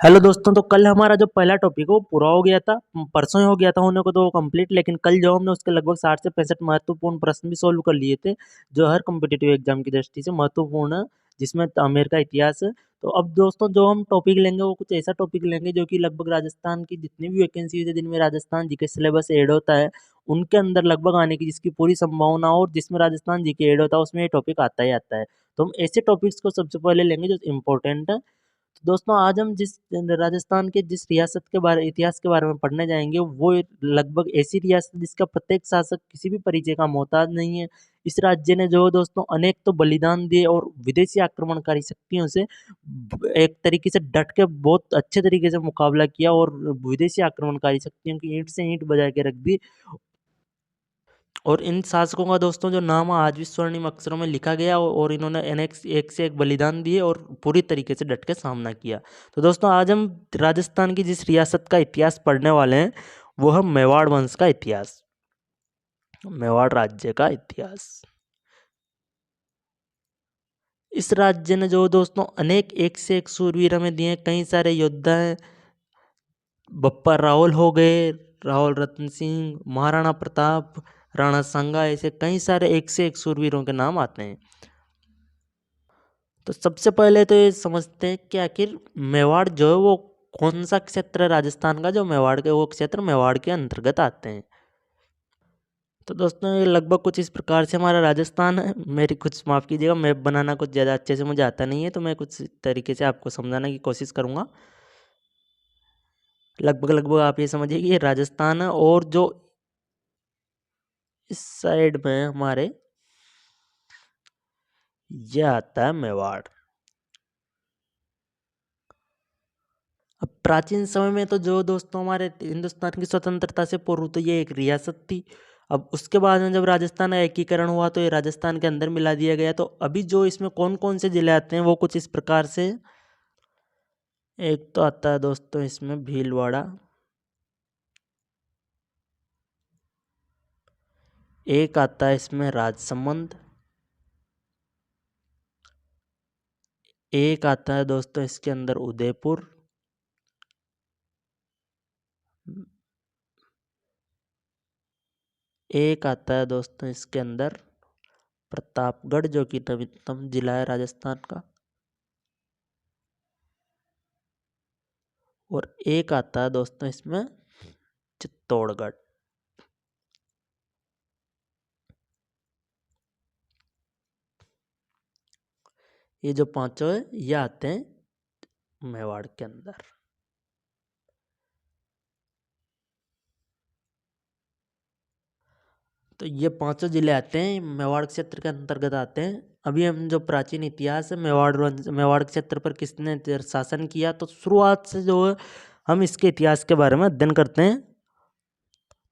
Hello दोस्तों। तो कल हमारा जो पहला टॉपिक है वो पूरा हो गया था। परसों ही हो गया था होने को तो वो कंप्लीट। लेकिन कल जो हमने उसके लगभग 60 से 65 महत्वपूर्ण प्रश्न भी सोल्व कर लिए थे, जो हर कम्पिटिटिव एग्जाम की दृष्टि से महत्वपूर्ण है, जिसमें आमेर का इतिहास है। तो अब दोस्तों जो हम टॉपिक लेंगे वो कुछ ऐसा टॉपिक लेंगे जो कि लगभग राजस्थान की जितनी भी वैकेंसी है जिनमें राजस्थान जीके सिलेबस ऐड होता है, उनके अंदर लगभग आने की जिसकी पूरी संभावना हो, और जिसमें राजस्थान जीके ऐड होता है उसमें ये टॉपिक आता ही आता है। तो हम ऐसे टॉपिक्स को सबसे पहले लेंगे जो इम्पोर्टेंट है। तो दोस्तों आज हम जिस राजस्थान के जिस रियासत के बारे इतिहास के बारे में पढ़ने जाएंगे वो लगभग ऐसी रियासत जिसका प्रत्येक शासक किसी भी परिचय का मोहताज नहीं है। इस राज्य ने जो दोस्तों अनेक तो बलिदान दिए और विदेशी आक्रमणकारी शक्तियों से एक तरीके से डट के बहुत अच्छे तरीके से मुकाबला किया और विदेशी आक्रमणकारी शक्तियों की ईंट से ईंट बजा के रख दी। और इन शासकों का दोस्तों जो नाम आज भी स्वर्णिम अक्षरों में लिखा गया और इन्होंने अनेक एक से एक बलिदान दिए और पूरी तरीके से डट के सामना किया। तो दोस्तों आज हम राजस्थान की जिस रियासत का इतिहास पढ़ने वाले हैं वो है मेवाड़ वंश का इतिहास, मेवाड़ राज्य का इतिहास। इस राज्य ने जो दोस्तों अनेक एक से एक सूरवीर हमें दिए, कई सारे योद्धा हैं। बप्पा रावल हो गए, रावल रतन सिंह, महाराणा प्रताप, राणा सांगा, ऐसे कई सारे एक से एक सूरवीरों के नाम आते हैं। तो सबसे पहले तो ये समझते हैं कि आखिर मेवाड़ जो है वो कौन सा क्षेत्र है राजस्थान का, जो मेवाड़ के वो क्षेत्र मेवाड़ के अंतर्गत आते हैं। तो दोस्तों ये लगभग कुछ इस प्रकार से हमारा राजस्थान है। मेरी कुछ माफ़ कीजिएगा, मैप बनाना कुछ ज़्यादा अच्छे से मुझे आता नहीं है, तो मैं कुछ तरीके से आपको समझाने की कोशिश करूँगा। लगभग लगभग आप ये समझिए कि ये राजस्थान है और जो इस साइड में हमारे ये आता है मेवाड़। अब प्राचीन समय में तो जो दोस्तों हमारे हिंदुस्तान की स्वतंत्रता से पूर्व तो ये एक रियासत थी। अब उसके बाद में जब राजस्थान का एकीकरण हुआ तो ये राजस्थान के अंदर मिला दिया गया। तो अभी जो इसमें कौन कौन से जिले आते हैं वो कुछ इस प्रकार से। एक तो आता है दोस्तों इसमें भीलवाड़ा, एक आता है इसमें राजसमंद, एक आता है दोस्तों इसके अंदर उदयपुर, एक आता है दोस्तों इसके अंदर प्रतापगढ़ जो कि नवीनतम जिला है राजस्थान का, और एक आता है दोस्तों इसमें चित्तौड़गढ़। ये जो पांचों है ये आते हैं मेवाड़ के अंदर। तो ये पांचों जिले आते हैं मेवाड़ क्षेत्र के अंतर्गत आते हैं। अभी हम जो प्राचीन इतिहास है मेवाड़ क्षेत्र पर किसने शासन किया, तो शुरुआत से जो है हम इसके इतिहास के बारे में अध्ययन करते हैं।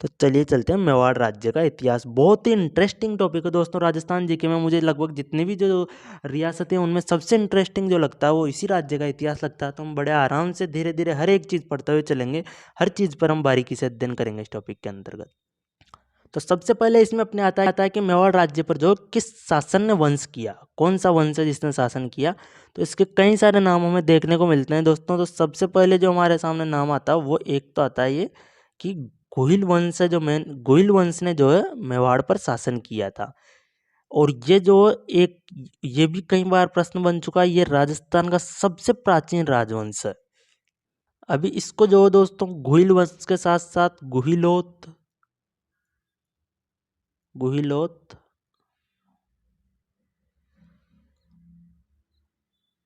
तो चलिए चलते हैं मेवाड़ राज्य का इतिहास। बहुत ही इंटरेस्टिंग टॉपिक है दोस्तों। राजस्थान जीके में मुझे लगभग जितनी भी जो रियासतें हैं उनमें सबसे इंटरेस्टिंग जो लगता है वो इसी राज्य का इतिहास लगता है। तो हम बड़े आराम से धीरे धीरे हर एक चीज़ पढ़ते हुए चलेंगे, हर चीज़ पर हम बारीकी से अध्ययन करेंगे इस टॉपिक के अंतर्गत। तो सबसे पहले इसमें अपने आता है कि मेवाड़ राज्य पर जो किस शासन ने वंश किया, कौन सा वंश है जिसने शासन किया। तो इसके कई सारे नाम हमें देखने को मिलते हैं दोस्तों। तो सबसे पहले जो हमारे सामने नाम आता है वो एक तो आता है ये कि गोहिल वंश है। जो मेन गोहिल वंश ने जो है मेवाड़ पर शासन किया था। और ये जो एक ये भी कई बार प्रश्न बन चुका है, ये राजस्थान का सबसे प्राचीन राजवंश है। अभी इसको जो दोस्तों गोहिल वंश के साथ साथ गुहिलोत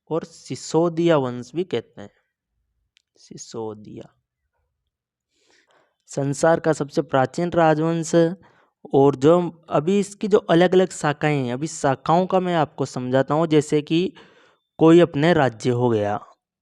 और सिसोदिया वंश भी कहते हैं। सिसोदिया संसार का सबसे प्राचीन राजवंश है। और जो अभी इसकी जो अलग अलग शाखाएं हैं, अभी शाखाओं का मैं आपको समझाता हूँ। जैसे कि कोई अपने राज्य हो गया,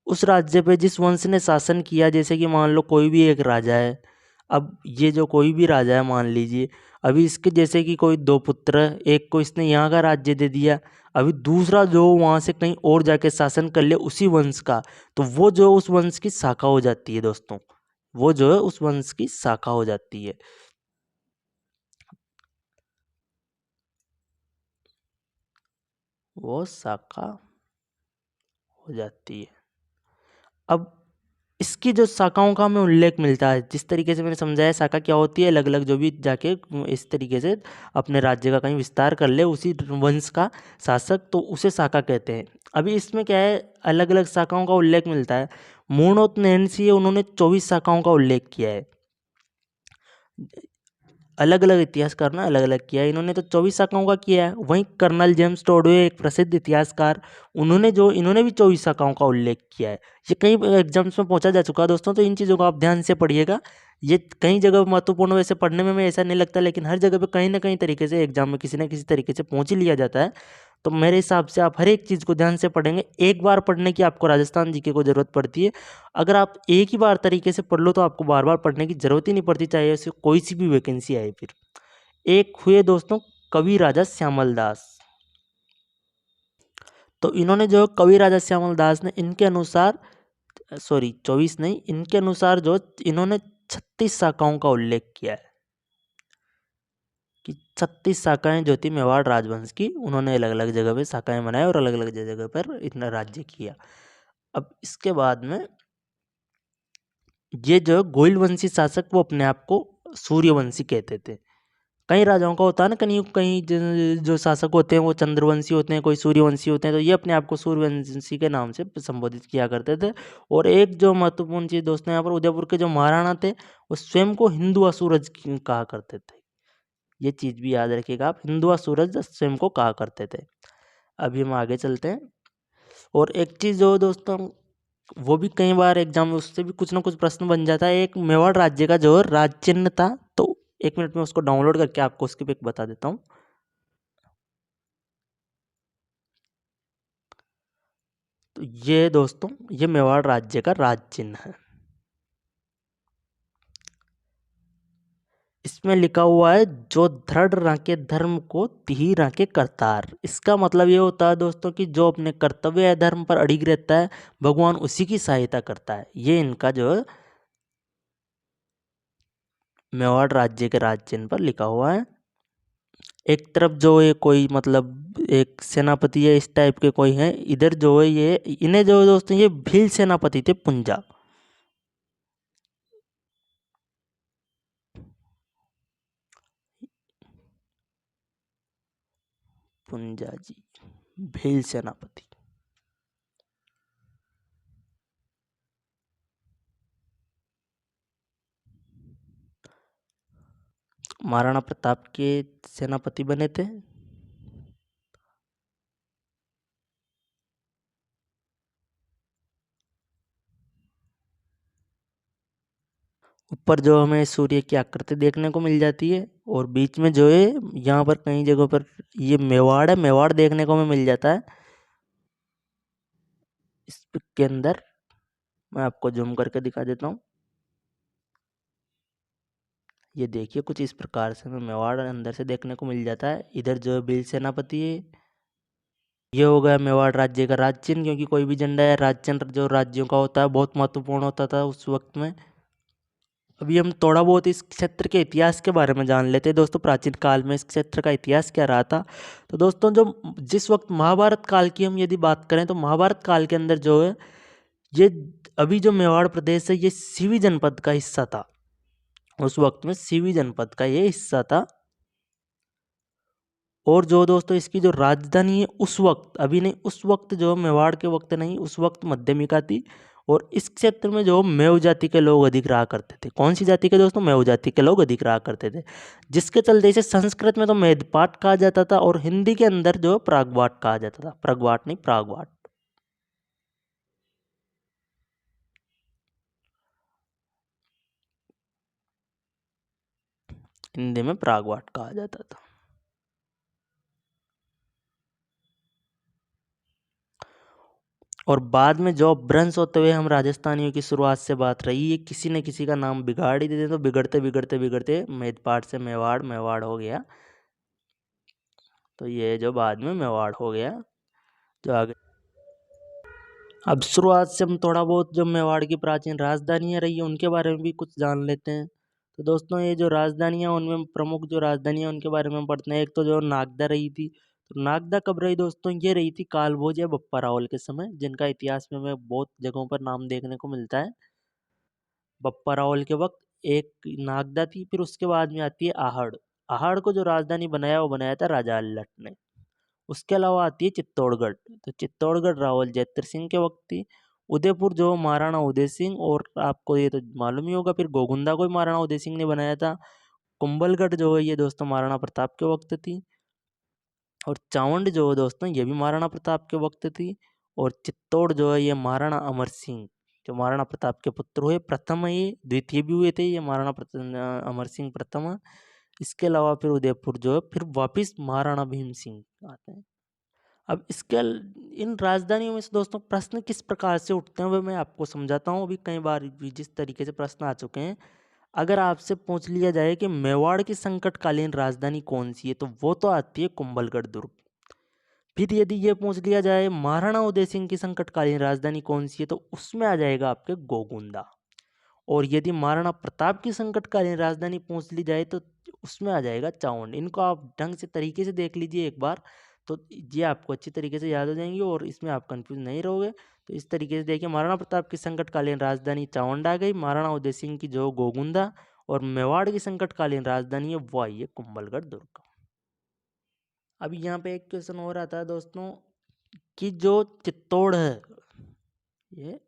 उस राज्य पे जिस वंश ने शासन किया, जैसे कि मान लो कोई भी एक राजा है। अब ये जो कोई भी राजा है मान लीजिए, अभी इसके जैसे कि कोई दो पुत्र है, एक को इसने यहाँ का राज्य दे दिया, अभी दूसरा जो वहाँ से कहीं और जाके शासन कर ले उसी वंश का, तो वो जो उस वंश की शाखा हो जाती है दोस्तों। वो जो है उस वंश की शाखा हो जाती है। वो शाखा हो जाती है। अब इसकी जो शाखाओं का हमें उल्लेख मिलता है, जिस तरीके से मैंने समझाया शाखा क्या होती है, अलग अलग जो भी जाके इस तरीके से अपने राज्य का कहीं विस्तार कर ले उसी वंश का शासक, तो उसे शाखा कहते हैं। अभी इसमें क्या है, अलग अलग शाखाओं का उल्लेख मिलता है। मूणोत नैन्सी है, उन्होंने 24 शाखाओं का उल्लेख किया है। अलग अलग इतिहासकार ने अलग अलग किया है, इन्होंने तो 24 शाखाओं का किया है। वहीं कर्नल जेम्स टोडवे एक प्रसिद्ध इतिहासकार, इन्होंने भी 24 शाखाओं का उल्लेख किया है। ये कई एग्जाम्स में पूछा जा चुका है दोस्तों, तो इन चीज़ों को आप ध्यान से पढ़िएगा। ये कई जगह महत्वपूर्ण, वैसे पढ़ने में ऐसा नहीं लगता, लेकिन हर जगह पे कहीं ना कहीं तरीके से एग्जाम में किसी न किसी तरीके से पहुँच ही लिया जाता है। तो मेरे हिसाब से आप हर एक चीज़ को ध्यान से पढ़ेंगे। एक बार पढ़ने की आपको राजस्थान जीके को ज़रूरत पड़ती है। अगर आप एक ही बार तरीके से पढ़ लो तो आपको बार बार पढ़ने की ज़रूरत ही नहीं पड़ती, चाहे ऐसे कोई सी भी वैकेंसी आए। फिर एक हुए दोस्तों कवि राजा श्यामल दास। तो इन्होंने जो कवि राजा श्यामल दास ने इनके अनुसार, सॉरी 24 नहीं, इनके अनुसार जो इन्होंने 36 शाखाओं का उल्लेख किया है कि 36 शाखाएं जो थी मेवाड़ राजवंश की, उन्होंने अलग अलग जगह पे शाखाएं बनाई और अलग अलग जगह पर इतना राज्य किया। अब इसके बाद में ये जो गोइलवंशी शासक, वो अपने आप को सूर्यवंशी कहते थे। कई राजाओं का होता है ना, कहीं कहीं जो शासक होते हैं वो चंद्रवंशी होते हैं, कोई सूर्यवंशी होते हैं, तो ये अपने आप को सूर्यवंशी के नाम से संबोधित किया करते थे। और एक जो महत्वपूर्ण चीज़ दोस्तों, यहाँ पर उदयपुर के जो महाराणा थे वो स्वयं को हिंदुआ सूरज कहा करते थे। ये चीज़ भी याद रखिएगा आप, हिंदुआ सूरज स्वयं को कहा करते थे। अभी हम आगे चलते हैं। और एक चीज़ जो दोस्तों, वो भी कई बार एग्जाम में उससे भी कुछ ना कुछ प्रश्न बन जाता है। एक मेवाड़ राज्य का जो राज चिन्ह था, तो 1 मिनट में उसको डाउनलोड करके आपको उसकी पिक बता देता हूँ। तो ये दोस्तों, ये मेवाड़ राज्य का राज चिन्ह है। इसमें लिखा हुआ है, जो दृढ़ रांके धर्म को तिहि रांके करतार। इसका मतलब ये होता है दोस्तों कि जो अपने कर्तव्य या धर्म पर अड़िग रहता है, भगवान उसी की सहायता करता है। ये इनका जो मेवाड़ राज्य के राज चिन्ह पर लिखा हुआ है। एक तरफ जो है कोई मतलब एक सेनापति है, इस टाइप के कोई है, इधर जो है ये इन्हें जो दोस्तों, ये भील सेनापति थे पुंजा। पुंजा जी, भील सेनापति। महाराणा प्रताप के सेनापति बने थे। ऊपर जो हमें सूर्य की आकृति देखने को मिल जाती है, और बीच में जो है यहाँ पर कई जगहों पर ये मेवाड़ है, मेवाड़ देखने को हमें मिल जाता है। इस पिक के अंदर मैं आपको जूम करके दिखा देता हूँ। ये देखिए कुछ इस प्रकार से हमें मेवाड़ अंदर से देखने को मिल जाता है। इधर जो भील सेनापति है, ये हो गया मेवाड़ राज्य का राज चिन्ह, क्योंकि कोई भी झंडा या राज चिन्ह जो राज्यों का होता है बहुत महत्वपूर्ण होता था उस वक्त में। अभी हम थोड़ा बहुत इस क्षेत्र के इतिहास के बारे में जान लेते हैं दोस्तों। प्राचीन काल में इस क्षेत्र का इतिहास क्या रहा था। तो दोस्तों, जो जिस वक्त महाभारत काल की हम यदि बात करें, तो महाभारत काल के अंदर जो है ये अभी जो मेवाड़ प्रदेश है, ये सीवी जनपद का हिस्सा था। उस वक्त में सीवी जनपद का ये हिस्सा था। और जो दोस्तों इसकी जो राजधानी है उस वक्त, अभी नहीं, उस वक्त जो मेवाड़ के वक्त नहीं, उस वक्त मध्यमिका थी। और इस क्षेत्र में जो मेव जाति के लोग अधिक रहा करते थे। कौन सी जाति के दोस्तों? मेव जाति के लोग अधिक रहा करते थे, जिसके चलते इसे संस्कृत में तो मेदपाट कहा जाता था, और हिंदी के अंदर जो प्रागवाट कहा जाता था। प्रगवाट नहीं, प्रागवाट। हिंदी में प्रागवाट कहा जाता था। और बाद में जो अपभ्रंश होते हुए हम राजस्थानियों की शुरुआत से बात रही है, किसी न किसी का नाम बिगाड़ ही देते, तो बिगड़ते बिगड़ते बिगड़ते मेदपाट से मेवाड़, मेवाड़ हो गया। तो ये जो बाद में मेवाड़ हो गया, जो आगे। अब शुरुआत से हम थोड़ा बहुत जो मेवाड़ की प्राचीन राजधानियाँ रही है उनके बारे में भी कुछ जान लेते हैं। तो दोस्तों, ये जो राजधानियाँ, उनमें प्रमुख जो राजधानियाँ उनके बारे में हम पढ़ते हैं। एक तो जो नागदा रही थी। तो नागदा कब रही दोस्तों? ये रही थी कालभोज या बप्पा रावल के समय, जिनका इतिहास में हमें बहुत जगहों पर नाम देखने को मिलता है। बप्पा रावल के वक्त एक नागदा थी, फिर उसके बाद में आती है आहड़। आहड़ को जो राजधानी बनाया वो बनाया था राजा अल्लट ने। उसके अलावा आती है चित्तौड़गढ़। तो चित्तौड़गढ़ रावल जैत्र सिंह के वक्त थी। उदयपुर जो महाराणा उदय सिंह, और आपको ये तो मालूम ही होगा, फिर गोगुंदा को भी महाराणा उदय सिंह ने बनाया था। कुंभलगढ़ जो है ये दोस्तों महाराणा प्रताप के वक्त थी। और चावंड जो है दोस्तों ये भी महाराणा प्रताप के वक्त थी। और चित्तौड़ जो है ये महाराणा अमर सिंह, जो महाराणा प्रताप के पुत्र हुए, प्रथम है ये, द्वितीय भी हुए थे ये महाराणा अमर सिंह प्रथम है। इसके अलावा फिर उदयपुर जो है फिर वापिस महाराणा भीम सिंह आते हैं। अब इसके इन राजधानियों में से दोस्तों प्रश्न किस प्रकार से उठते हैं वह मैं आपको समझाता हूँ। अभी कई बार भी जिस तरीके से प्रश्न आ चुके हैं, अगर आपसे पूछ लिया जाए कि मेवाड़ की संकटकालीन राजधानी कौन सी है, तो वो तो आती है कुंभलगढ़ दुर्ग। फिर यदि ये पूछ लिया जाए महाराणा उदय सिंह की संकटकालीन राजधानी कौन सी है, तो उसमें आ जाएगा आपके गोगुंदा। और यदि महाराणा प्रताप की संकटकालीन राजधानी पूछ ली जाए तो उसमें आ जाएगा चावंड। इनको आप ढंग से तरीके से देख लीजिए एक बार, तो ये आपको अच्छी तरीके से याद हो जाएंगी और इसमें आप कंफ्यूज नहीं रहोगे। तो इस तरीके से देखिए, महाराणा प्रताप की संकटकालीन राजधानी चावंड आ गई, महाराणा उदय सिंह की जो गोगुंदा, और मेवाड़ की संकटकालीन राजधानी है वो आई है कुंभलगढ़ दुर्ग। अब यहाँ पे एक क्वेश्चन और आता है दोस्तों कि जो चित्तौड़ है, ये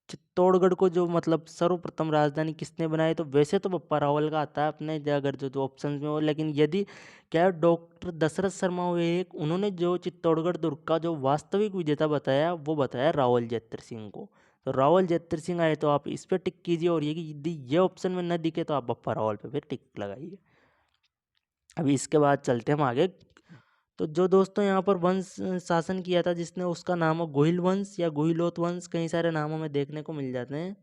चित्तौड़गढ़ को जो मतलब सर्वप्रथम राजधानी किसने बनाई, तो वैसे तो बप्पा रावल का आता है अपने अगर जो ऑप्शन में हो, लेकिन यदि क्या डॉक्टर दशरथ शर्मा हुए एक, उन्होंने जो चित्तौड़गढ़ दुर्ग का जो वास्तविक विजेता बताया वो बताया रावल जैत्र सिंह को। तो रावल जैत्र सिंह आए तो आप इस पर टिक कीजिए, और यदि ये ऑप्शन में न दिखे तो आप बप्पा रावल पे फिर टिक लगाइए। अभी इसके बाद चलते हम आगे। तो जो दोस्तों यहाँ पर वंश शासन किया था जिसने, उसका नाम है गोहिल वंश या गोहिलोत वंश, कई सारे नामों में देखने को मिल जाते हैं।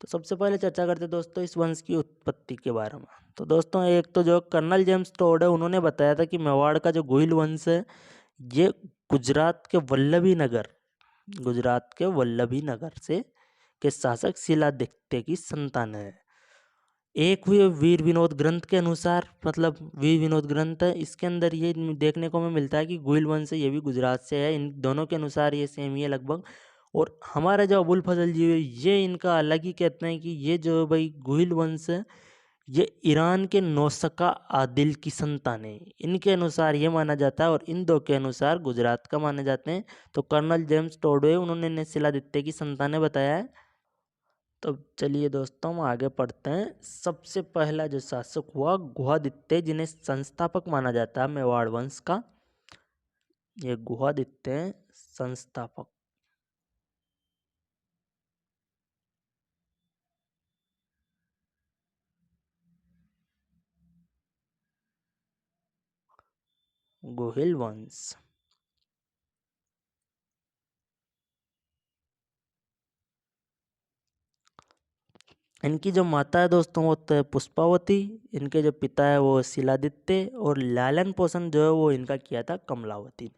तो सबसे पहले चर्चा करते हैं दोस्तों इस वंश की उत्पत्ति के बारे में। तो दोस्तों एक तो जो कर्नल जेम्स टोड है उन्होंने बताया था कि मेवाड़ का जो गोहिल वंश है ये गुजरात के वल्लभी नगर, गुजरात के वल्लभी नगर से के शासक शिलादित्य की संतान है। एक हुए वीर विनोद ग्रंथ के अनुसार, मतलब वीर विनोद ग्रंथ है, इसके अंदर ये देखने को हमें मिलता है कि गोहिल वंश है, ये भी गुजरात से है। इन दोनों के अनुसार ये सेम ही है लगभग। और हमारा जो अबुल फजल जी है ये इनका अलग ही कहते हैं कि ये जो भाई गोहिल वंश है ये ईरान के नौशका आदिल की संतान है, इनके अनुसार ये माना जाता है। और इन दो के अनुसार गुजरात का माने जाते हैं। तो कर्नल जेम्स टोडवे उन्होंने शिलादित्य की संतानें बताया है। तो चलिए दोस्तों हम आगे पढ़ते हैं। सबसे पहला जो शासक हुआ गुहादित्य, जिन्हें संस्थापक माना जाता है मेवाड़ वंश का, ये गुहादित्य हैं संस्थापक। गोहिल वंश, इनकी जो माता है दोस्तों वो तो है पुष्पावती, इनके जो पिता है वो शिलादित्य, और लालन पोषण जो है वो इनका किया था कमलावती ने।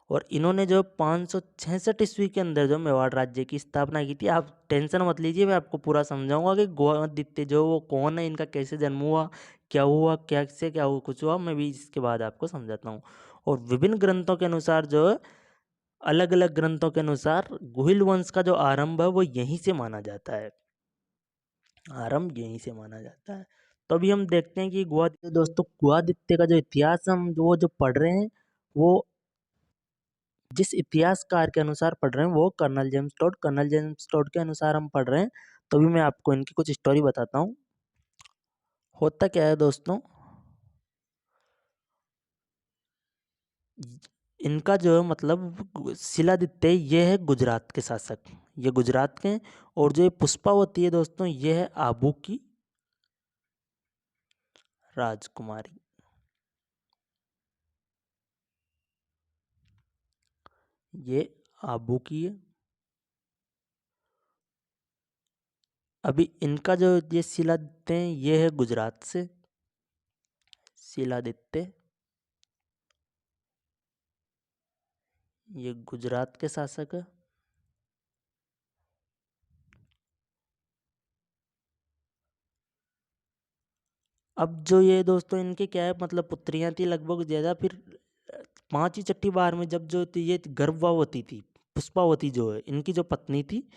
और इन्होंने जो 566 ईस्वी के अंदर जो मेवाड़ राज्य की स्थापना की थी। आप टेंशन मत लीजिए, मैं आपको पूरा समझाऊंगा कि गुहादित्य जो वो कौन है, इनका कैसे जन्म हुआ, क्या हुआ, क्या से क्या हुआ, कुछ हुआ, मैं भी इसके बाद आपको समझाता हूँ। और विभिन्न ग्रंथों के अनुसार जो है, अलग अलग ग्रंथों के अनुसार गुहिल वंश का जो आरंभ है वो यहीं से माना जाता है, आरंभ यहीं से माना जाता है। तो अभी हम देखते हैं कि गुहादित्य, दोस्तों गुहादित्य का जो इतिहास हम जो पढ़ रहे हैं वो जिस इतिहासकार के अनुसार पढ़ रहे हैं वो कर्नल जेम्स टोड के अनुसार हम पढ़ रहे हैं। तो अभी मैं आपको इनकी कुछ स्टोरी बताता हूँ। होता क्या है दोस्तों, इनका जो है मतलब शिलादित्य ये है गुजरात के शासक, ये गुजरात के हैं। और जो ये पुष्पावती है दोस्तों ये है आबू की राजकुमारी, ये आबू की है। अभी इनका जो ये शिलादित्य है ये है गुजरात से, शिलादित्य ये गुजरात के शासक है। अब जो ये दोस्तों इनके क्या है मतलब पुत्रियां थी लगभग ज़्यादा, फिर 5 ही छठी बार में जब जो थी ये गर्भवती थी, पुष्पावती जो है इनकी जो पत्नी थी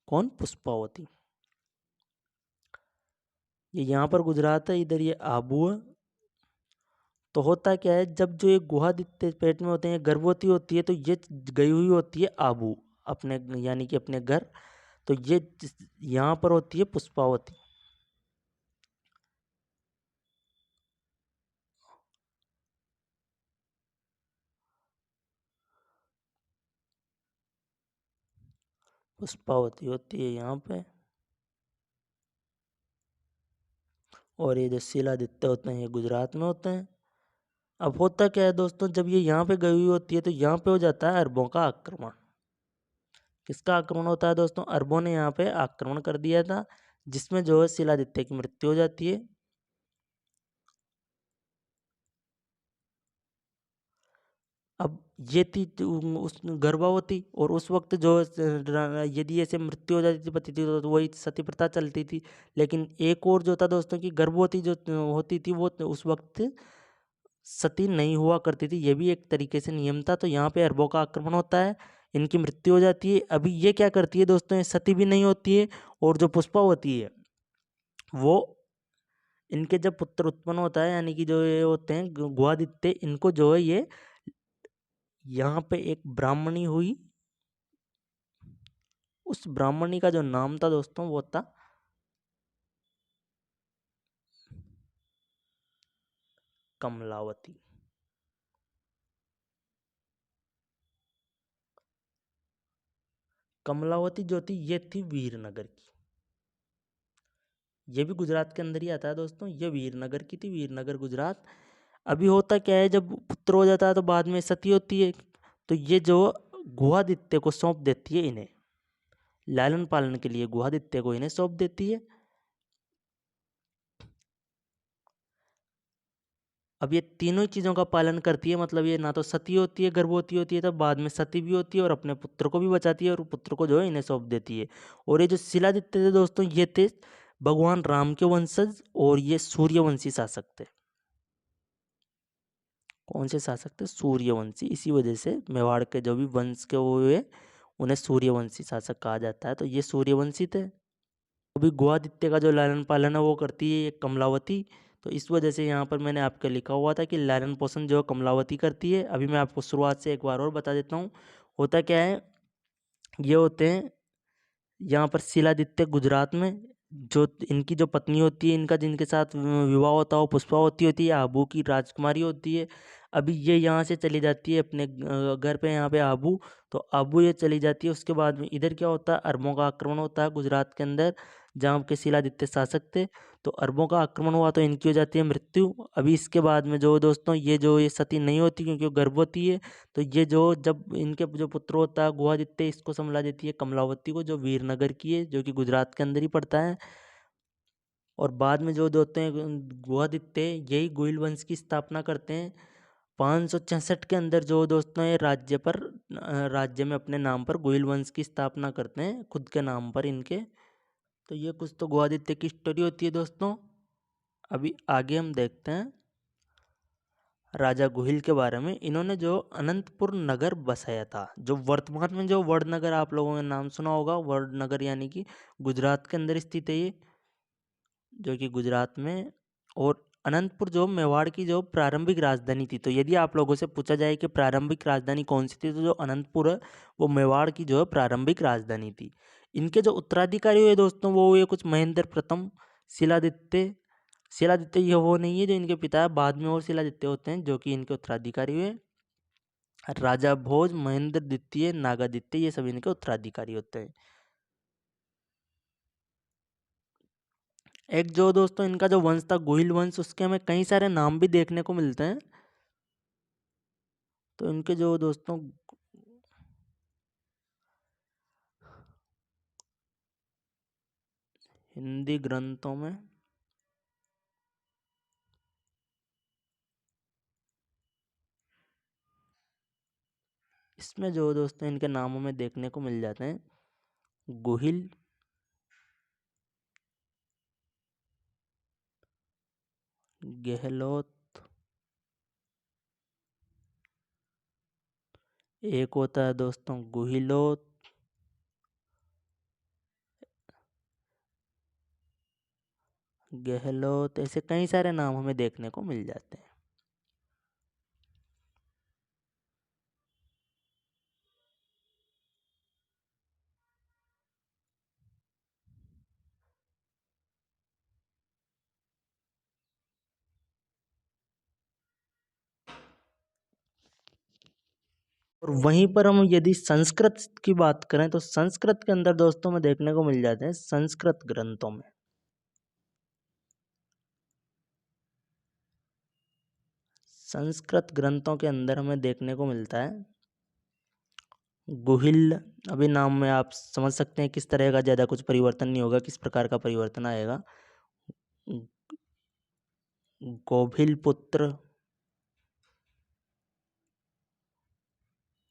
कौन? पुष्पावती। ये यहाँ पर गुजरात है, इधर ये आबू है। तो होता क्या है, जब जो ये गुहादित्य पेट में होते हैं, गर्भवती होती है, तो ये गई हुई होती है आबू अपने, यानी कि अपने घर। तो ये यहाँ पर होती है पुष्पावती। पुष्पावती होती है यहाँ पे। और ये जो शिलादित्य होते हैं ये गुजरात में होते हैं। अब होता क्या है दोस्तों, जब ये यहाँ पे गई हुई होती है तो यहाँ पे हो जाता है अरबों का आक्रमण। किसका आक्रमण होता है दोस्तों? अरबों ने यहाँ पे आक्रमण कर दिया था, जिसमें जो है शिलादित्य की मृत्यु हो जाती है। अब ये थी उस गर्भवती, और उस वक्त जो यदि ऐसे मृत्यु हो जाती थी पति थी तो वही सती प्रथा चलती थी। लेकिन एक और जो था दोस्तों की गर्भवती जो होती थी वो उस वक्त सती नहीं हुआ करती थी। ये भी एक तरीके से नियम था। तो यहाँ पे अरबों का आक्रमण होता है, इनकी मृत्यु हो जाती है। अभी ये क्या करती है दोस्तों, ये सती भी नहीं होती है, और जो पुष्पा होती है वो, इनके जब पुत्र उत्पन्न होता है, यानी कि जो ये होते हैं गुआदित्य, इनको जो है ये यहाँ पे एक ब्राह्मणी हुई। उस ब्राह्मणी का जो नाम था दोस्तों वो था कमलावती। कमलावती जो थी ये थी वीरनगर की। ये भी गुजरात के अंदर ही आता है दोस्तों। ये वीरनगर की थी, वीरनगर गुजरात। अभी होता क्या है, जब पुत्र हो जाता है तो बाद में सती होती है। तो ये जो गुहादित्य को सौंप देती है इन्हें, लालन पालन के लिए गुहादित्य को इन्हें सौंप देती है। अब ये तीनों ही चीज़ों का पालन करती है, मतलब ये ना तो सती होती है, गर्भवती होती है, तो बाद में सती भी होती है, और अपने पुत्र को भी बचाती है, और पुत्र को जो है इन्हें सौंप देती है। और ये जो शिलादित्य थे दोस्तों, ये थे भगवान राम के वंशज, और ये सूर्यवंशी शासक थे। कौन से शासक थे? सूर्यवंशी। इसी वजह से मेवाड़ के जो भी वंश के वो हुए, उन्हें सूर्यवंशी शासक कहा जाता है। तो ये सूर्यवंशी थे। अभी गुआदित्य का जो लालन पालन है वो करती है ये कमलावती। तो इस वजह से यहाँ पर मैंने आपके लिखा हुआ था कि लालन पोषण जो कमलावती करती है। अभी मैं आपको शुरुआत से एक बार और बता देता हूँ। होता क्या है, ये होते हैं यहाँ पर शिलादित्य गुजरात में। जो इनकी जो पत्नी होती है, इनका जिनके साथ विवाह होता है वो पुष्पावती होती है, आबू की राजकुमारी होती है। अभी ये यहाँ से चली जाती है अपने घर पे, यहाँ पे आबू। तो आबू ये चली जाती है, उसके बाद में इधर क्या होता है, अरबों का आक्रमण होता है गुजरात के अंदर, जहाँ के शिलादित्य शासक थे। तो अरबों का आक्रमण हुआ तो इनकी हो जाती है मृत्यु। अभी इसके बाद में जो दोस्तों ये सती नहीं होती क्योंकि वो गर्भवती है। तो ये जो जब इनके जो पुत्र होता है गुहादित्य, इसको संभला देती है कमलावती को, जो वीरनगर की है, जो कि गुजरात के अंदर ही पड़ता है। और बाद में जो होते हैं गुहादित्य, यही गोइल वंश की स्थापना करते हैं 566 के अंदर। जो दोस्तों ये राज्य में अपने नाम पर गोइल वंश की स्थापना करते हैं, खुद के नाम पर इनके। तो ये कुछ तो गुहादित्य की स्टोरी होती है दोस्तों। अभी आगे हम देखते हैं राजा गुहिल के बारे में। इन्होंने जो अनंतपुर नगर बसाया था, जो वर्तमान में जो वडनगर, आप लोगों ने नाम सुना होगा, वडनगर यानी कि गुजरात के अंदर स्थित है ये, जो कि गुजरात में। और अनंतपुर जो मेवाड़ की जो प्रारंभिक राजधानी थी। तो यदि आप लोगों से पूछा जाए कि प्रारंभिक राजधानी कौन सी थी, तो जो अनंतपुर है वो मेवाड़ की जो है प्रारंभिक राजधानी थी। इनके जो उत्तराधिकारी हुए दोस्तों वो हुए कुछ महेंद्र प्रथम, शिलादित्य। शिलादित्य ये वो नहीं है जो इनके पिता है, बाद में और शिलादित्य होते हैं जो कि इनके उत्तराधिकारी हुए। राजा भोज, महेंद्र द्वितीय, नागादित्य, ये सभी इनके उत्तराधिकारी होते हैं। एक जो दोस्तों इनका जो वंश था गोहिल वंश, उसके हमें कई सारे नाम भी देखने को मिलते हैं। तो इनके जो दोस्तों हिंदी ग्रंथों में इसमें जो दोस्तों इनके नामों में देखने को मिल जाते हैं गोहिल, गहलोत, एक होता है दोस्तों गुहिलोत, गहलोत, ऐसे कई सारे नाम हमें देखने को मिल जाते हैं। और वहीं पर हम यदि संस्कृत की बात करें तो संस्कृत के अंदर दोस्तों में देखने को मिल जाते हैं संस्कृत ग्रंथों में। संस्कृत ग्रंथों के अंदर हमें देखने को मिलता है गुहिल। अभी नाम में आप समझ सकते हैं किस तरह का, ज़्यादा कुछ परिवर्तन नहीं होगा, किस प्रकार का परिवर्तन आएगा। गोभिल पुत्र,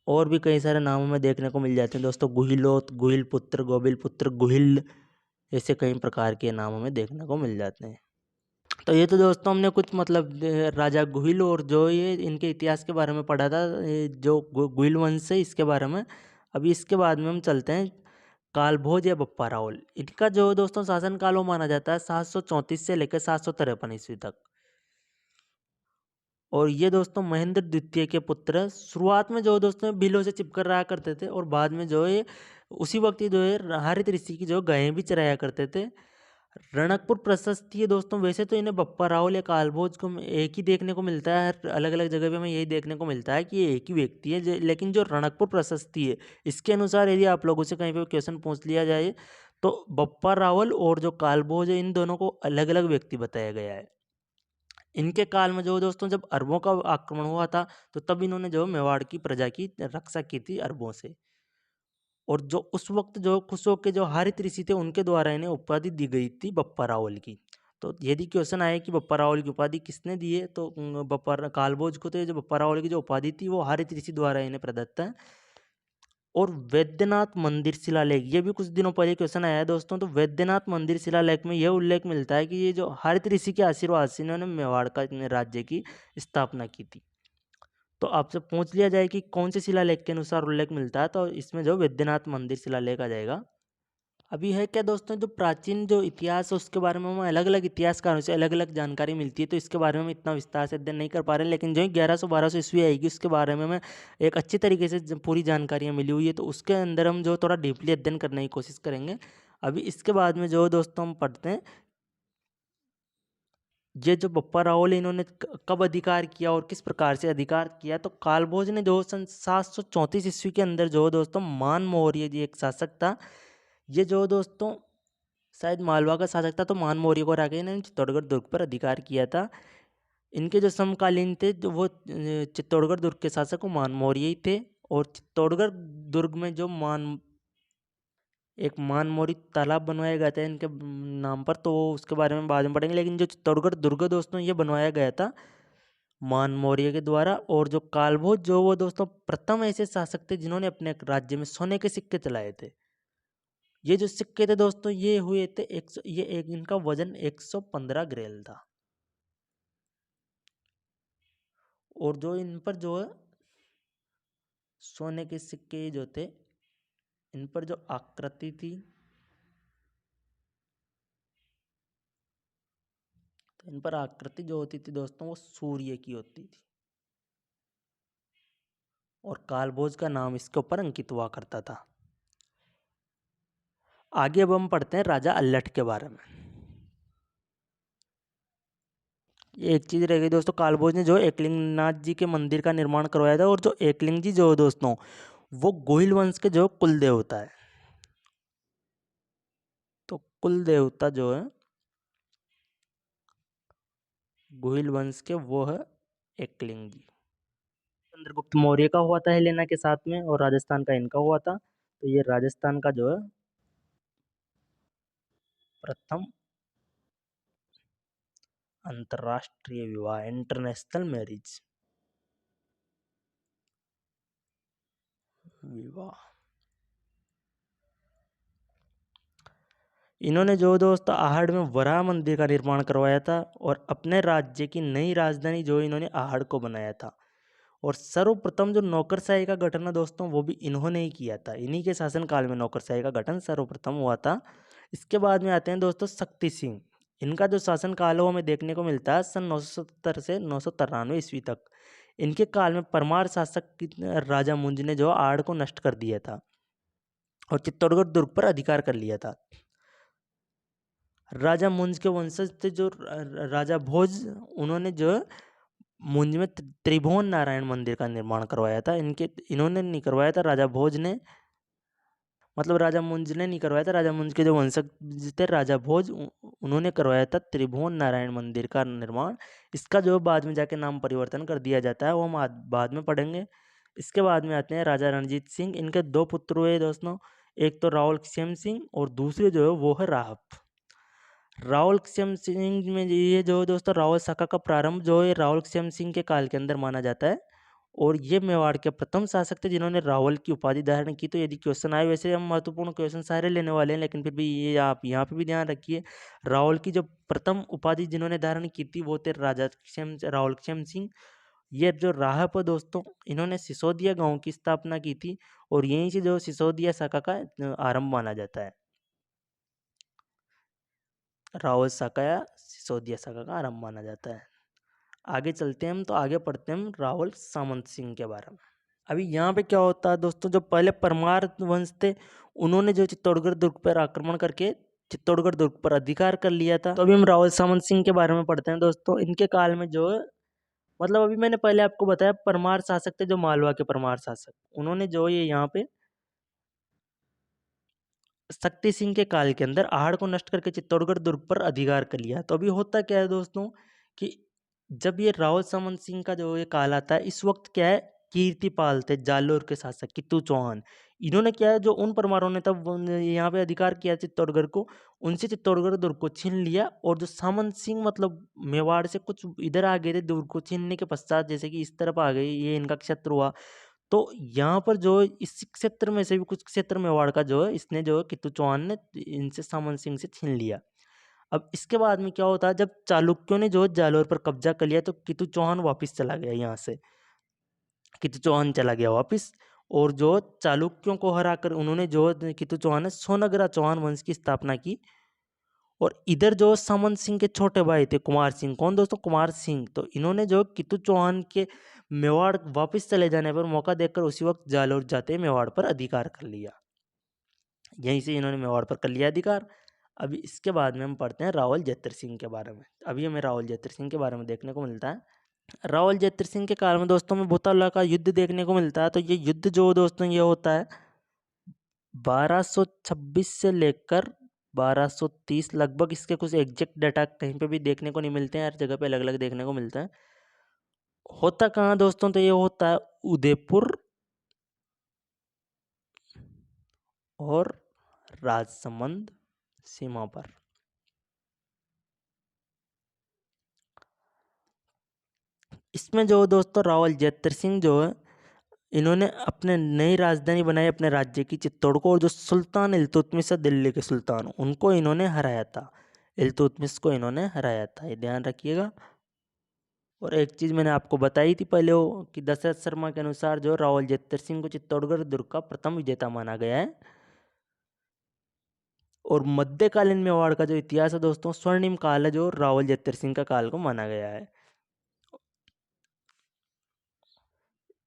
और भी कई सारे नाम हमें देखने को मिल जाते हैं दोस्तों, गुहिलोत, गुहिल पुत्र, गोभिल पुत्र, गुहिल, ऐसे कई प्रकार के नाम हमें देखने को मिल जाते हैं। तो ये तो दोस्तों हमने कुछ मतलब राजा गुहिल और जो ये इनके इतिहास के बारे में पढ़ा था, जो गुहिल वंश है इसके बारे में। अभी इसके बाद में हम चलते हैं कालभोज या बप्पा रावल। इनका जो दोस्तों शासन काल वो माना जाता है 734 से लेकर 753 ईस्वी तक। और ये दोस्तों महेंद्र द्वितीय के पुत्र। शुरुआत में जो दोस्तों बिलों से चिपकर रहा करते थे, और बाद में जो है उसी वक्त ही जो है हरित ऋषि की जो गायें भी चराया करते थे। रणकपुर प्रशस्ति है दोस्तों, वैसे तो इन्हें बप्पा रावल या कालभोज को एक ही देखने को मिलता है, हर अलग अलग जगह पे हमें यही देखने को मिलता है कि ये एक ही व्यक्ति है। लेकिन जो रणकपुर प्रशस्ति है इसके अनुसार यदि आप लोगों से कहीं पे क्वेश्चन पूछ लिया जाए तो बप्पा रावल और जो कालभोज है इन दोनों को अलग अलग व्यक्ति बताया गया है। इनके काल में जो दोस्तों जब अरबों का आक्रमण हुआ था तो तब इन्होंने जो मेवाड़ की प्रजा की रक्षा की थी अरबों से। और जो उस वक्त जो खुशो के जो हारित ऋषि थे उनके द्वारा इन्हें उपाधि दी गई थी बप्पा रावल की। तो यदि क्वेश्चन आए कि बप्पा रावल की उपाधि किसने दी है तो बप्पा कालभोज को, तो ये जो बप्पा रावल की जो उपाधि थी वो हारित ऋषि द्वारा इन्हें प्रदत्त है। और वैद्यनाथ मंदिर शिलालेख, ये भी कुछ दिनों पहले क्वेश्चन आया है दोस्तों। तो वैद्यनाथ मंदिर शिलालेख में यह उल्लेख मिलता है कि ये जो हरित ऋषि के आशीर्वाद से इन्होंने मेवाड़ का राज्य की स्थापना की थी। तो आपसे पूछ लिया जाए कि कौन से शिलालेख के अनुसार उल्लेख मिलता है, तो इसमें जो वैद्यनाथ मंदिर शिलालेख आ जाएगा। अभी है क्या दोस्तों, जो प्राचीन जो इतिहास है उसके बारे में हमें अलग अलग इतिहासकारों से अलग अलग जानकारी मिलती है, तो इसके बारे में हम इतना विस्तार से अध्ययन नहीं कर पा रहे हैं। लेकिन जो 1100-1200 ईस्वी आएगी उसके बारे में हमें एक अच्छी तरीके से पूरी जानकारियाँ मिली हुई है, तो उसके अंदर हम जो थोड़ा डीपली अध्ययन करने की कोशिश करेंगे। अभी इसके बाद में जो दोस्तों हम पढ़ते हैं, ये जो बप्पा रावल इन्होंने कब अधिकार किया और किस प्रकार से अधिकार किया। तो कालभोज ने जो सन 734 ईस्वी के अंदर जो दोस्तों मान मौर्य जी एक शासक था, ये जो दोस्तों शायद मालवा का शासक था, तो मान मौर्य को हरा के इन्होंने चित्तौड़गढ़ दुर्ग पर अधिकार किया था। इनके जो समकालीन थे जो वो चित्तौड़गढ़ दुर्ग के शासक वो मान मौर्य ही थे। और चित्तौड़गढ़ दुर्ग में जो एक मानमोरी तालाब बनवाया गया था इनके नाम पर, तो उसके बारे में बाद में पढ़ेंगे। लेकिन जो चित्तौड़गढ़ दुर्ग दोस्तों ये बनवाया गया था मान मौर्य के द्वारा। और जो कालभोज जो वो दोस्तों प्रथम ऐसे शासक थे जिन्होंने अपने राज्य में सोने के सिक्के चलाए थे। ये जो सिक्के थे दोस्तों ये हुए थे इनका वजन 115 ग्रेल था। और जो इन पर जो है सोने के सिक्के जो थे, इन पर जो आकृति थी, तो इन पर आकृति जो होती थी दोस्तों वो सूर्य की होती थी। और कालभोज का नाम इसके ऊपर अंकित हुआ करता था। आगे अब हम पढ़ते हैं राजा अल्लठ के बारे में। ये एक चीज रह गई दोस्तों, कालभोज ने जो एकलिंग नाथ जी के मंदिर का निर्माण करवाया था। और जो एकलिंग जी जो दोस्तों वो गोहिल वंश के जो कुल देवता है, तो कुल देवता जो है गोहिल वंश के वो है एकलिंग जी। चंद्रगुप्त मौर्य का हुआ था हेलेना के साथ में, और राजस्थान का इनका हुआ था। तो ये राजस्थान का जो है प्रथम अंतरराष्ट्रीय विवाह, इंटरनेशनल मैरिज विवाह। इन्होंने जो दोस्त आहड़ में वराह मंदिर का निर्माण करवाया था, और अपने राज्य की नई राजधानी जो इन्होंने आहड़ को बनाया था। और सर्वप्रथम जो नौकरशाही का गठन है दोस्तों वो भी इन्होंने ही किया था। इन्हीं के शासनकाल में नौकरशाही का गठन सर्वप्रथम हुआ था। इसके बाद में आते हैं दोस्तों शक्ति सिंह। इनका जो शासन काल है वो हमें देखने को मिलता है सन 970 से 993 ईस्वी तक। इनके काल में परमार शासक राजा मुंज ने जो आड़ को नष्ट कर दिया था और चित्तौड़गढ़ दुर्ग पर अधिकार कर लिया था। राजा मुंज के वंशज थे जो राजा भोज, उन्होंने जो मुंज में त्रिभुवन नारायण मंदिर का निर्माण करवाया था। इन्होंने नहीं करवाया था, राजा भोज ने, मतलब राजा मुंज ने नहीं करवाया था, राजा मुंज के जो वंशज थे राजा भोज, उन्होंने करवाया था त्रिभुवन नारायण मंदिर का निर्माण। इसका जो बाद में जाके नाम परिवर्तन कर दिया जाता है वो हम बाद में पढ़ेंगे। इसके बाद में आते हैं राजा रणजीत सिंह। इनके दो पुत्र हुए दोस्तों, एक तो रावल श्याम सिंह और दूसरे जो है वो है राहप। रावल श्याम सिंह में ये जो दोस्तों रावल शाखा का प्रारंभ जो है रावल श्याम सिंह के काल के अंदर माना जाता है और ये मेवाड़ के प्रथम शासक थे जिन्होंने रावल की उपाधि धारण की। तो यदि क्वेश्चन आए, वैसे हम महत्वपूर्ण क्वेश्चन सारे लेने वाले हैं, लेकिन फिर भी ये आप यहाँ पे भी ध्यान रखिए, रावल की जो प्रथम उपाधि जिन्होंने धारण की थी वो थे रावल श्याम सिंह। ये जो राहप है दोस्तों, इन्होंने सिसोदिया गांव की स्थापना की थी और यहीं से जो सिसोदिया शाखा का आरंभ माना जाता है। रावल शाखा या सिसोदिया शाखा का आरंभ माना जाता है। आगे चलते हैं हम, तो आगे पढ़ते हैं हम रावल सामंत सिंह के बारे में। अभी यहाँ पे क्या होता है दोस्तों, जो पहले परमार वंश थे उन्होंने जो चित्तौड़गढ़ दुर्ग पर आक्रमण करके चित्तौड़गढ़ दुर्ग पर अधिकार कर लिया था। तो अभी हम रावल सामंत सिंह के बारे में पढ़ते हैं दोस्तों। इनके काल में जो मतलब अभी मैंने पहले आपको बताया परमार शासक थे जो मालवा के परमार शासक, उन्होंने जो ये यहाँ पे शक्ति सिंह के काल के अंदर आहड़ को नष्ट करके चित्तौड़गढ़ दुर्ग पर अधिकार कर लिया। तो अभी होता क्या है दोस्तों कि जब ये रावल सामंत सिंह का जो ये काल आता है, इस वक्त क्या है, कीर्तिपाल थे जालोर के शासक कित्तू चौहान। इन्होंने क्या है, जो उन परमारों ने तब यहाँ पे अधिकार किया चित्तौड़गढ़ को, उनसे चित्तौड़गढ़ दुर्ग को छीन लिया। और जो सामंत सिंह मतलब मेवाड़ से कुछ इधर आ गए थे, दुर्ग को छीनने के पश्चात जैसे कि इस तरफ आ गए, ये इनका क्षेत्र हुआ। तो यहाँ पर जो इस क्षेत्र में से भी कुछ क्षेत्र मेवाड़ का जो है इसने जो है कित्तू चौहान ने इनसे सामंत सिंह से छीन लिया। अब इसके बाद में क्या होता है, जब चालुक्यों ने जो जालोर पर कब्जा कर लिया तो कित्तू चौहान वापस चला गया यहाँ से, कित्तू चौहान चला गया वापस। और जो चालुक्यों को हराकर उन्होंने जो कित्तू चौहान ने सोनगरा चौहान वंश की स्थापना की। और इधर जो सामंत सिंह के छोटे भाई थे कुमार सिंह, कौन दोस्तों, कुमार सिंह, तो इन्होंने जो कित्तू चौहान के मेवाड़ वापस चले जाने पर मौका देखकर उसी वक्त जालोर जाते मेवाड़ पर अधिकार कर लिया। यहीं से इन्होंने मेवाड़ पर कर लिया अधिकार। अभी इसके बाद में हम पढ़ते हैं रावल जैत्र सिंह के बारे में। अभी हमें रावल जैत्र सिंह के बारे में देखने को मिलता है। रावल जैत्र सिंह के काल में दोस्तों में भूतला का युद्ध देखने को मिलता है। तो ये युद्ध जो दोस्तों ये होता है 1226 से लेकर 1230 लगभग। इसके कुछ एग्जैक्ट डाटा कहीं पे भी देखने को नहीं मिलते हैं, हर जगह पे अलग अलग देखने को मिलता है। होता कहाँ दोस्तों, तो ये होता है उदयपुर और राजसमंद सीमा पर। इसमें जो दोस्तों रावल जैत्र सिंह जो है, इन्होंने अपने नई राजधानी बनाई अपने राज्य की चित्तौड़ को, और जो सुल्तान इल्तुतमिश है दिल्ली के सुल्तान, उनको इन्होंने हराया था। इल्तुतमिश को इन्होंने हराया था, ये ध्यान रखिएगा। और एक चीज़ मैंने आपको बताई थी पहले वो कि दशरथ शर्मा के अनुसार जो रावल जैत्र सिंह को चित्तौड़गढ़ दुर्ग का प्रथम विजेता माना गया है। और मध्यकालीन मेवाड़ का जो इतिहास है दोस्तों, स्वर्णिम काल है जो रावल जैत्र सिंह का काल को माना गया है।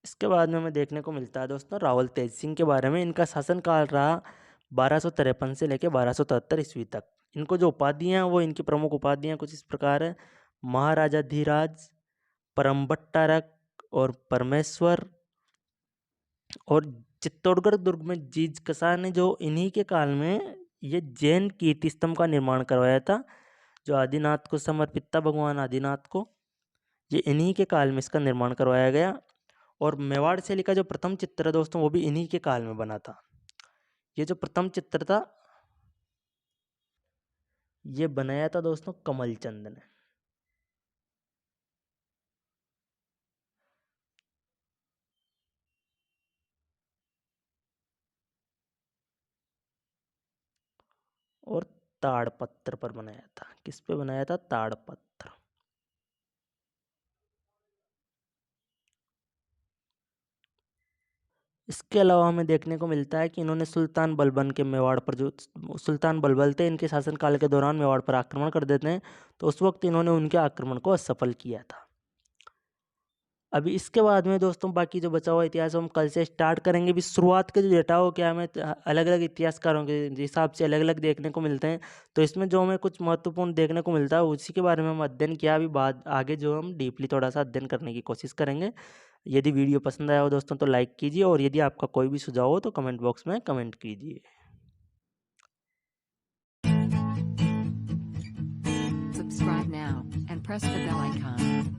इसके बाद में हमें देखने को मिलता है दोस्तों रावल तेज सिंह के बारे में। इनका शासनकाल रहा 1253 से लेकर 1273 ईस्वी तक। इनको जो उपाधियाँ हैं वो इनकी प्रमुख उपाधियाँ कुछ इस प्रकार है: महाराजा धीराज, परमबट्टारक और परमेश्वर। और चित्तौड़गढ़ दुर्ग में जीज कसा ने जो इन्हीं के काल में ये जैन कीर्ति स्तंभ का निर्माण करवाया था, जो आदिनाथ को समर्पित था, भगवान आदिनाथ को। ये इन्हीं के काल में इसका निर्माण करवाया गया। और मेवाड़ शैली का जो प्रथम चित्र है दोस्तों वो भी इन्हीं के काल में बना था। ये जो प्रथम चित्र था ये बनाया था दोस्तों कमलचंद ने। और ताड़पत्र पर बनाया था। किस पे बनाया था? ताड़पत्र। इसके अलावा हमें देखने को मिलता है कि इन्होंने सुल्तान बलबन के मेवाड़ पर, जो सुल्तान बलबन थे, इनके शासनकाल के दौरान मेवाड़ पर आक्रमण कर देते हैं, तो उस वक्त इन्होंने उनके आक्रमण को असफल किया था। अभी इसके बाद में दोस्तों बाकी जो बचा हुआ इतिहास हम कल से स्टार्ट करेंगे। भी शुरुआत के जो डेटा हो क्या हमें अलग अलग इतिहासकारों के हिसाब से अलग अलग देखने को मिलते हैं, तो इसमें जो हमें कुछ महत्वपूर्ण देखने को मिलता है उसी के बारे में हम अध्ययन किया। अभी बाद आगे जो हम डीपली थोड़ा सा अध्ययन करने की कोशिश करेंगे। यदि वीडियो पसंद आया हो दोस्तों तो लाइक कीजिए, और यदि आपका कोई भी सुझाव हो तो कमेंट बॉक्स में कमेंट कीजिए। Subscribe now and press the bell icon.